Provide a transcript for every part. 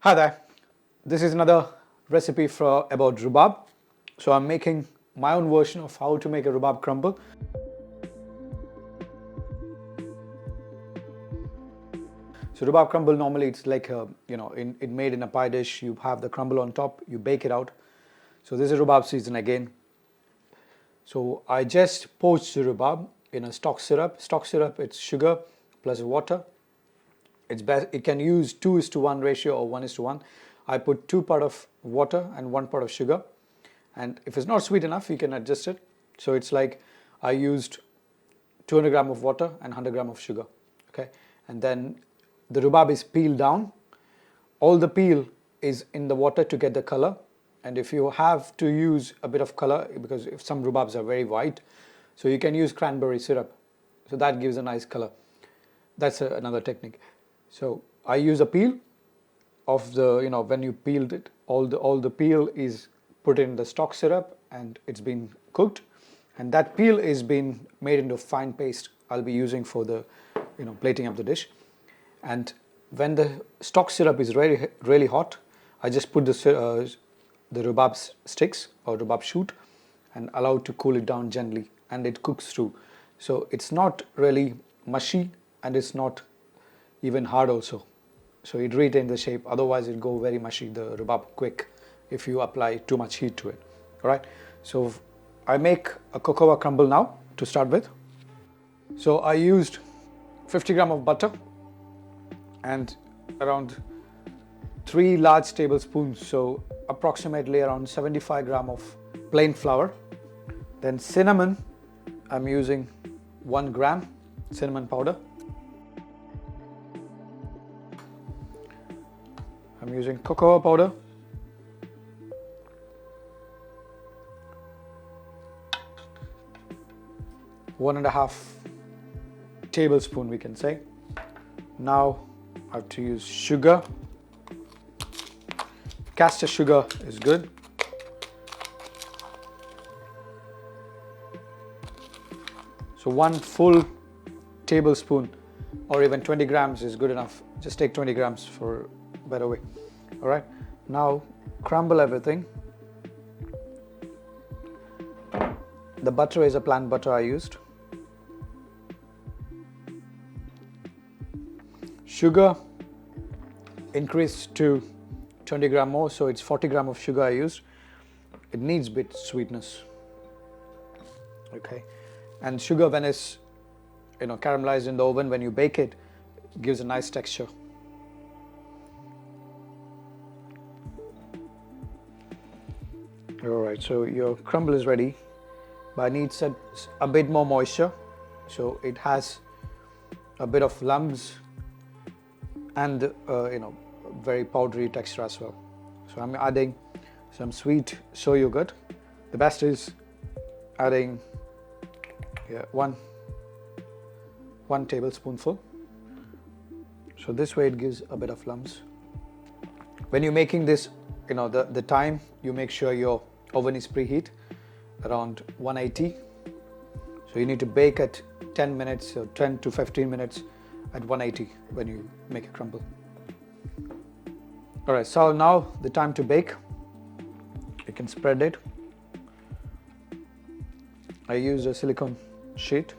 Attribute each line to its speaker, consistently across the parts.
Speaker 1: Hi there, this is another recipe about rhubarb. So I'm making my own version of how to make a rhubarb crumble. So rhubarb crumble, normally it's like it made in a pie dish. You have the crumble on top, you bake it out. So this is rhubarb season again. So I just poached the rhubarb in a stock syrup. Stock syrup, it's sugar plus water. It's best, it can use 2:1 ratio or 1:1. I put 2 part of water and 1 part of sugar, and if it's not sweet enough you can adjust it. So it's like I used 200 gram of water and 100 gram of sugar. Okay, and then the rhubarb is peeled down. All the peel is in the water to get the color, and if you have to use a bit of color, because if some rhubarbs are very white, so you can use cranberry syrup, so that gives a nice color. That's another technique. So I use a peel of the, when you peeled it, all the peel is put in the stock syrup and it's been cooked, and that peel is been made into fine paste I'll be using for the plating up the dish. And when the stock syrup is really hot, I just put the rhubarb sticks or rhubarb shoot and allow it to cool it down gently, and it cooks through. So it's not really mushy and it's not even hard also, so it retains the shape. Otherwise it go very mushy, the rhubarb, quick if you apply too much heat to it. All right, so I make a cocoa crumble now to start with. So I used 50 gram of butter and around 3 large tablespoons, so approximately around 75 gram of plain flour. Then cinnamon, I'm using 1 gram cinnamon powder. I'm using cocoa powder, one and a half tablespoon we can say. Now I have to use sugar. Castor sugar is good. So 1 full tablespoon or even 20 grams is good enough. Just take 20 grams for a better way. All right, now crumble everything. The butter is a plant butter I used. Sugar increased to 20 gram more, so it's 40 gram of sugar I used. It needs bit sweetness. Okay, and sugar, when it's caramelized in the oven, when you bake it, it gives a nice texture. Alright, so your crumble is ready, but I need a bit more moisture, so it has a bit of lumps and very powdery texture as well. So I'm adding some sweet soy yogurt. The best is adding one tablespoonful. So this way it gives a bit of lumps. When you're making this, the time, you make sure your oven is preheat around 180. So you need to bake at 10 minutes or 10 to 15 minutes at 180 when you make a crumble. All right, so now the time to bake. You can spread it. I use a silicone sheet.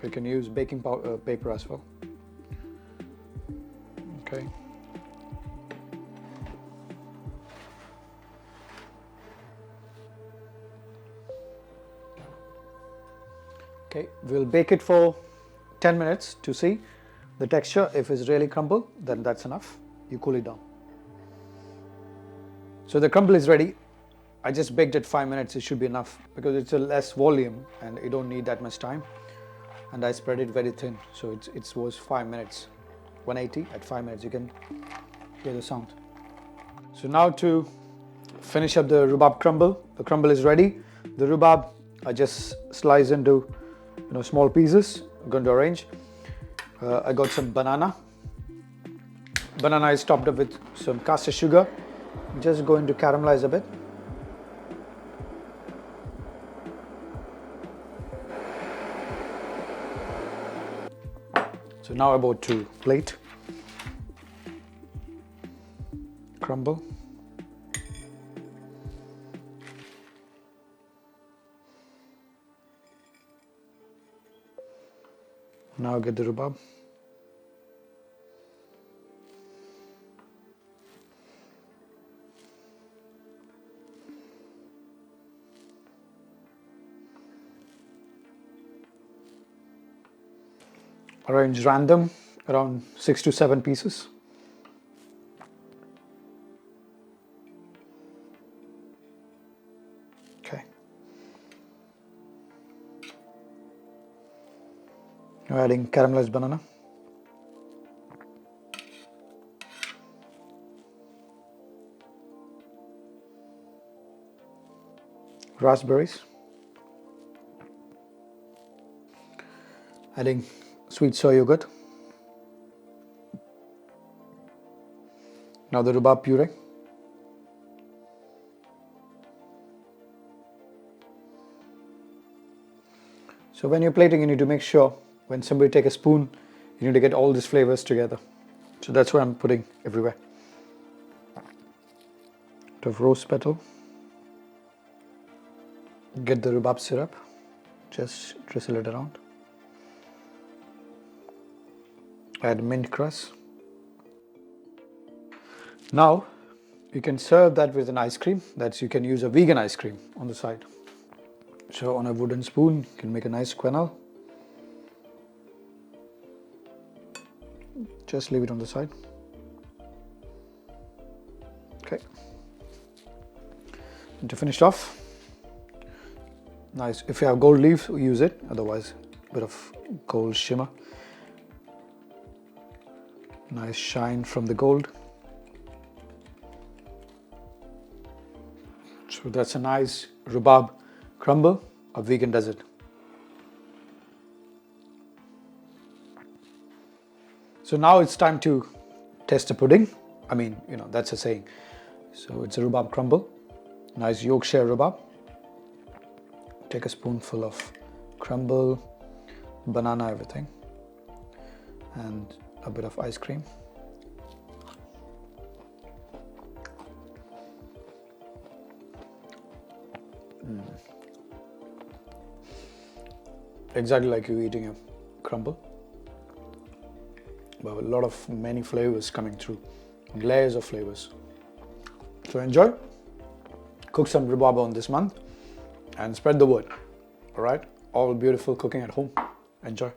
Speaker 1: You can use baking paper as well. Okay. Okay, we'll bake it for 10 minutes to see the texture. If it's really crumble, then that's enough. You cool it down. So the crumble is ready. I just baked it 5 minutes. It should be enough because it's a less volume and you don't need that much time. And I spread it very thin, so it was 5 minutes. 180 at 5 minutes. You can hear the sound. So now to finish up the rhubarb crumble. The crumble is ready. The rhubarb I just slice into small pieces. I'm going to arrange. I got some banana. Banana is topped up with some caster sugar. I'm just going to caramelize a bit. So now about to plate. crumble. Now get the rhubarb. Arrange random around 6 to 7 pieces. Okay. Now adding caramelized banana. Raspberries. Adding sweet soy yogurt. Now the rhubarb puree. So when you're plating, you need to make sure when somebody take a spoon, you need to get all these flavors together. So that's what I'm putting everywhere. Bit of rose petal. Get the rhubarb syrup. Just drizzle it around. Add mint cress. Now you can serve that with an ice cream. You can use a vegan ice cream on the side. So on a wooden spoon, you can make a nice quenelle. Just leave it on the side. Okay. And to finish off, nice. If you have gold leaves, use it. Otherwise, a bit of gold shimmer. Nice shine from the gold. So that's a nice rhubarb crumble, a vegan dessert. So now it's time to test the pudding. I mean, that's a saying. So it's a rhubarb crumble, nice Yorkshire rhubarb. Take a spoonful of crumble, banana, everything, and a bit of ice cream. Exactly like you eating a crumble, but a lot of many flavors coming through, and layers of flavors. So enjoy, cook some rhubarb on this month, and spread the word. All right, all beautiful cooking at home. Enjoy.